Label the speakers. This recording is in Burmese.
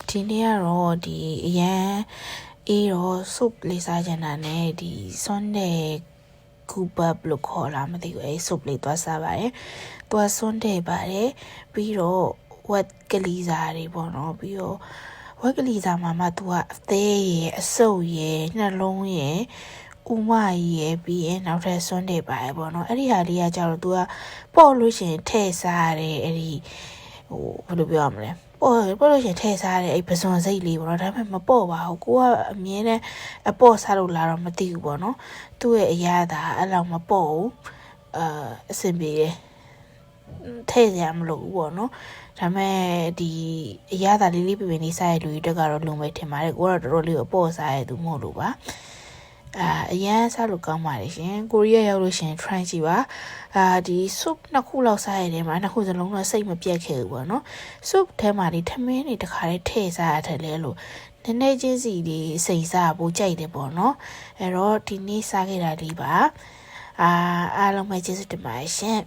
Speaker 1: ဒီနေ့ကတော့ဒီအရန်အေးတော့ soup လေးစားချင်တာနဲ့ဒီ Sunday kebab လို့ခေါ်လားမသိဘူးအဲ soup လေးသွားစားပါတယ်။သွား Sunday ပါတယ်ပြီးတော့ဝက်ကလေးစားတွေပေါ့နော်ပြီးတော့ဝက်ကလေးစားမှာမှသူကအသေးရယ်အဆုပ်ရယ်နှလုံးရယ်ဥမကြီးရယ်ပြီးရင်နောက်ထပ် Sunday ပါတယ်ပေါ့နော်အဲ့ဒီဟာလေးကကြတော့သူကပေါ့လို့ရှိရင်ထည့်စားရတယ်အဲ့ဒီဘယ်လိုပြောရမလဲပေါ့လို့ရှင်ထည့်စားတယ်အဲ့ပစွန်စိတ်လေးပေါ့နော်ဒါပေမဲ့မပေါ့ပါဘူးကိုကအမြဲတမ်းအပေါ့စားလို့လာတော့မသိဘူးပေါ့နော်သူ့ရဲ့အရာသာအဲ့လောက်မပေါ့ဘူးအဆင်ပြေတယ်ထည့်ရမလို့ဘူးပေါ့နော်ဒါပေမဲ့ဒီအရာသာလေးလေးပြင်နေစားရလူတွေကတော့လုံမဲ့ထင်ပါတယ်ကိုကတော့တော်တော်လေးအပေါ့စားရသူမဟုတ်လို့ပါအရန်စားလို့ကောင်းပါတယ်ရှင်ကိုရီးယားရောက်လို့ရှင် try ကြည့်ပါဒီ soup နှစ်ခုလောက်စားရတယ်မှာနှစ်ခုစလုံးတော့စိတ်မပြတ်ခဲ့ဘူးပေါ့နော် soup ထဲမှာဒီထမင်းတွေတခါလေးထည့်စားရတယ်လေလို့နည်းနည်းချင်းစီဒီစိတ်စားပိုကြိုက်တယ်ပေါ့နော်အဲ့တော့ဒီနေ့စားခဲ့တာလေးပါအားလုံးပဲကျေးဇူးတင်ပါတယ်ရှင်